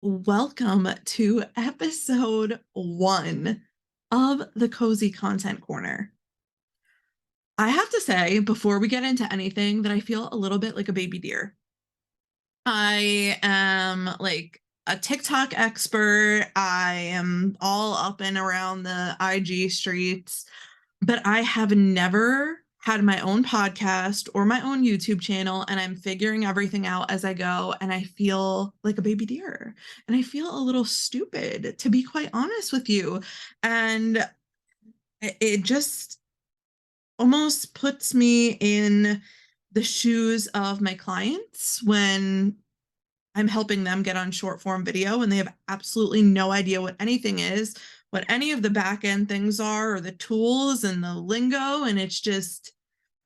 Welcome to episode 1 of the Cozy Content Corner. I have to say, before we get into anything, that I feel a little bit like a baby deer. I am like a TikTok expert. I am all up and around the IG streets, but I have never had my own podcast or my own YouTube channel, and I'm figuring everything out as I go. And I feel like a baby deer, and I feel a little stupid, to be quite honest with you. And it just almost puts me in the shoes of my clients when I'm helping them get on short form video and they have absolutely no idea what anything is, what any of the back end things are, or the tools and the lingo. And it's just,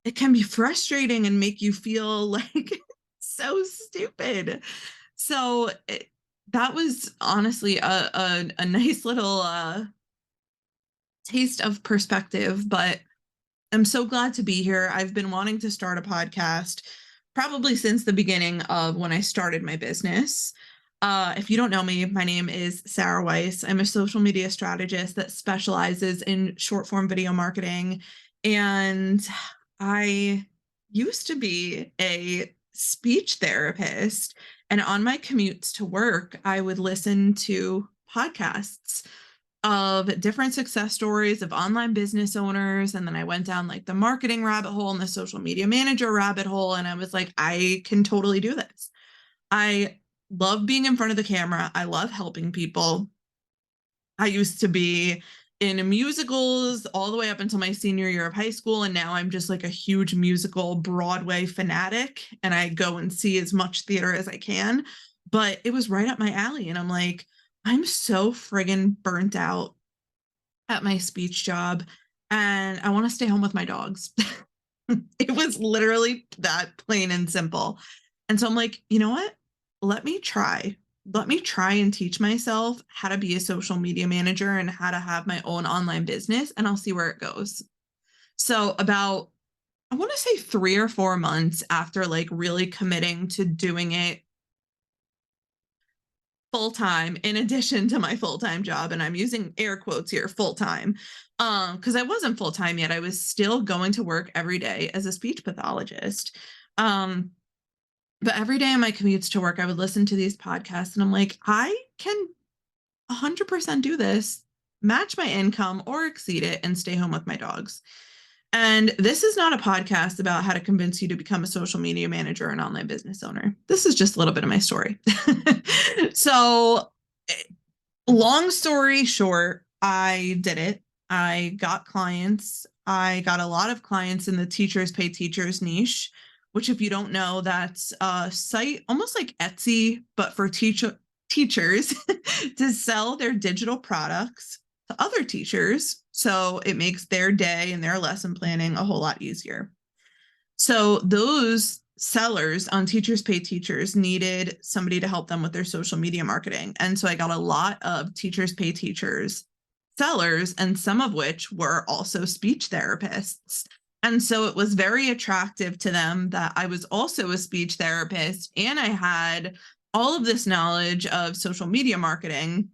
it can be frustrating and make you feel like so stupid. So that was honestly a nice little taste of perspective, but I'm so glad to be here. I've been wanting to start a podcast probably since the beginning of when I started my business. If you don't know me, my name is Sarah Weiss. I'm a social media strategist that specializes in short form video marketing. And I used to be a speech therapist. And on my commutes to work, I would listen to podcasts of different success stories of online business owners. And then I went down like the marketing rabbit hole and the social media manager rabbit hole. And I was like, I can totally do this. I love being in front of the camera. I love helping people. I used to be in musicals all the way up until my senior year of high school. And now I'm just like a huge musical Broadway fanatic. And I go and see as much theater as I can. But it was right up my alley. And I'm like, I'm so friggin' burnt out at my speech job and I want to stay home with my dogs. It was literally that plain and simple. And so I'm like, you know what? Let me try. Let me try and teach myself how to be a social media manager and how to have my own online business, and I'll see where it goes. So, about, I want to say 3 or 4 months after like really committing to doing it full time in addition to my full time job. And I'm using air quotes here, full time, because I wasn't full time yet. I was still going to work every day as a speech pathologist. Um, but every day on my commutes to work, I would listen to these podcasts and I'm like, I can 100% do this, match my income or exceed it, and stay home with my dogs. And this is not a podcast about how to convince you to become a social media manager or an online business owner. This is just a little bit of my story. So, long story short, I did it. I got clients. I got a lot of clients in the teachers pay teachers niche, which, if you don't know, that's a site almost like Etsy, but for teachers to sell their digital products to other teachers. So it makes their day and their lesson planning a whole lot easier. So those sellers on Teachers Pay Teachers needed somebody to help them with their social media marketing. And so I got a lot of Teachers Pay Teachers sellers, and some of which were also speech therapists. And so it was very attractive to them that I was also a speech therapist and I had all of this knowledge of social media marketing.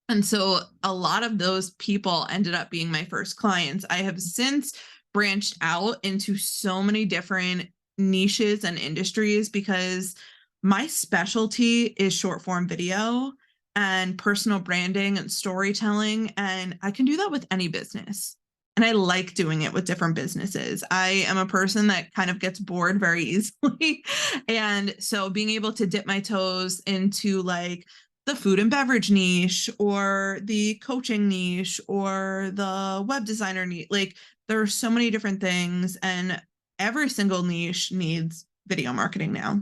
And so a lot of those people ended up being my first clients. I have since branched out into so many different niches and industries because my specialty is short form video and personal branding and storytelling. And I can do that with any business. And I like doing it with different businesses. I am a person that kind of gets bored very easily. And so being able to dip my toes into like the food and beverage niche or the coaching niche or the web designer niche, like there are so many different things, and every single niche needs video marketing now.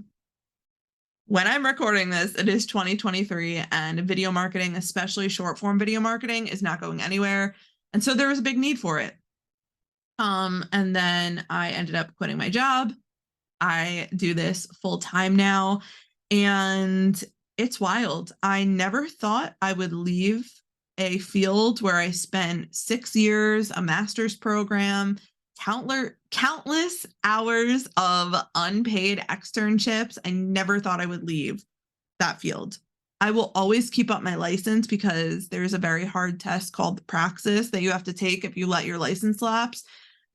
When I'm recording this, it is 2023, and video marketing, especially short form video marketing, is not going anywhere. And so there was a big need for it. And then I ended up quitting my job. I do this full time now, and it's wild. I never thought I would leave a field where I spent 6 years, a master's program, countless hours of unpaid externships. I never thought I would leave that field. I will always keep up my license because there's a very hard test called the Praxis that you have to take if you let your license lapse.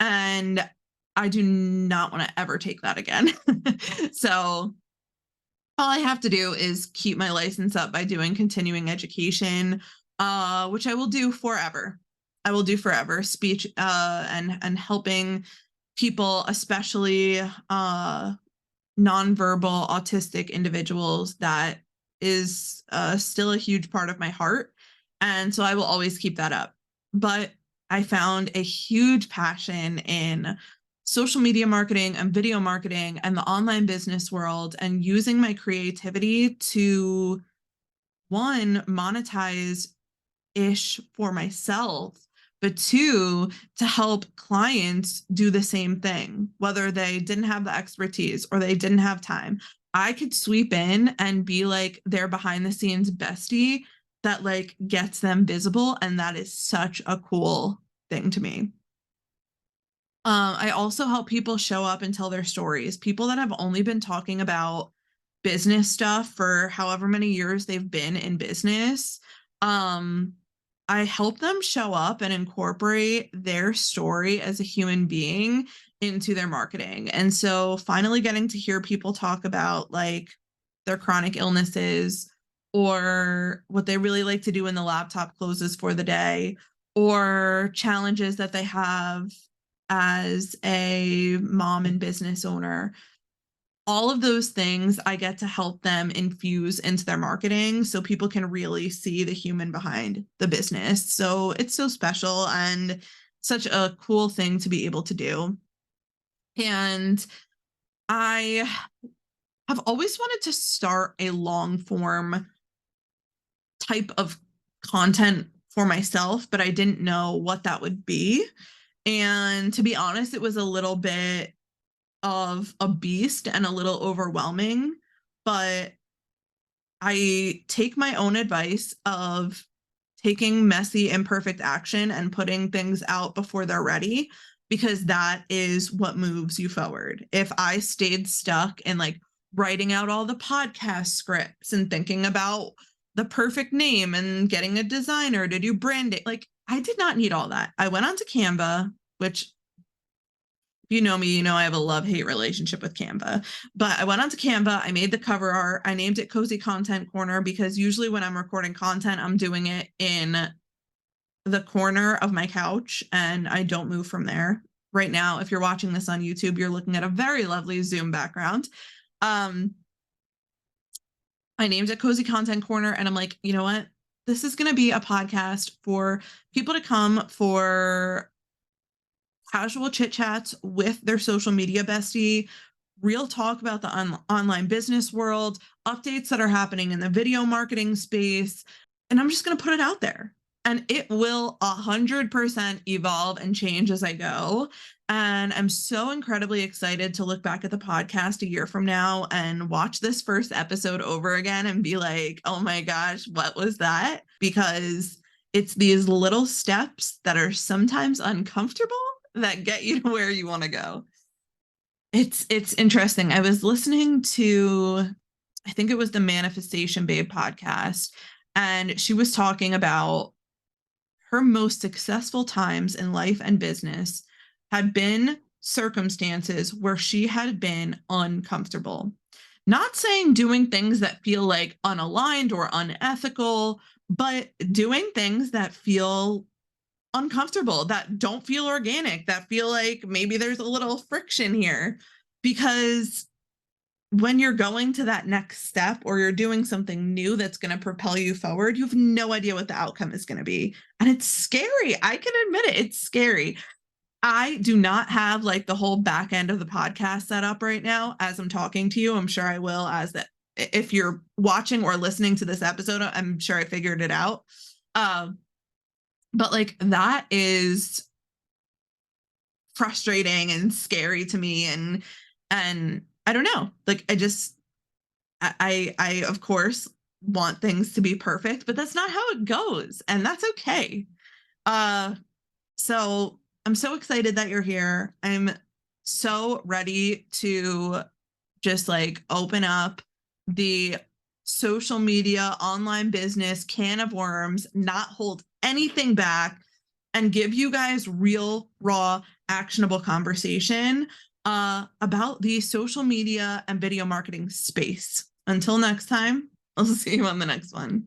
And I do not want to ever take that again. So all I have to do is keep my license up by doing continuing education, which I will do forever. I will do forever. Speech and helping people, especially nonverbal autistic individuals, that is still a huge part of my heart. And so I will always keep that up. But I found a huge passion in social media marketing and video marketing and the online business world, and using my creativity to, one, monetize ish for myself, but two, to help clients do the same thing, whether they didn't have the expertise or they didn't have time. I could sweep in and be like their behind the scenes bestie that like gets them visible. And that is such a cool thing to me. I also help people show up and tell their stories. People that have only been talking about business stuff for however many years they've been in business. Um, I help them show up and incorporate their story as a human being into their marketing. And so finally getting to hear people talk about like their chronic illnesses, or what they really like to do when the laptop closes for the day, or challenges that they have as a mom and business owner. All of those things I get to help them infuse into their marketing so people can really see the human behind the business. So it's so special and such a cool thing to be able to do. And I have always wanted to start a long form type of content for myself, but I didn't know what that would be. And to be honest, it was a little bit of a beast and a little overwhelming, but I take my own advice of taking messy, imperfect action and putting things out before they're ready, because that is what moves you forward. If I stayed stuck in like writing out all the podcast scripts and thinking about the perfect name and getting a designer to do branding, like I did not need all that. I went onto Canva, which, if you know me, you know I have a love-hate relationship with Canva. But I went onto Canva, I made the cover art, I named it Cozy Content Corner, because usually when I'm recording content, I'm doing it in the corner of my couch and I don't move from there. Right now, if you're watching this on YouTube, you're looking at a very lovely Zoom background. Um, I named it Cozy Content Corner, and I'm like, you know what? This is going to be a podcast for people to come for casual chit chats with their social media bestie, real talk about the online business world, updates that are happening in the video marketing space. And I'm just going to put it out there. And it will 100% evolve and change as I go. And I'm so incredibly excited to look back at the podcast a year from now and watch this first episode over again and be like, oh my gosh, what was that? Because it's these little steps that are sometimes uncomfortable that get you to where you want to go. It's interesting. I was listening to, I think it was the Manifestation Babe podcast, and she was talking about her most successful times in life and business had been circumstances where she had been uncomfortable. Not saying doing things that feel like unaligned or unethical, but doing things that feel uncomfortable, that don't feel organic, that feel like maybe there's a little friction here. Because when you're going to that next step or you're doing something new that's going to propel you forward, you have no idea what the outcome is going to be. And it's scary. I can admit it. It's scary. I do not have like the whole back end of the podcast set up right now as I'm talking to you. I'm sure I will, as that if you're watching or listening to this episode, I'm sure I figured it out. But like that is frustrating and scary to me. And I don't know, like I of course want things to be perfect, but that's not how it goes, and that's okay. uh so I'm so excited that you're here. I'm so ready to just like open up the social media, online business, can of worms, not hold anything back, and give you guys real, raw, actionable conversation about the social media and video marketing space. Until next time, I'll see you on the next one.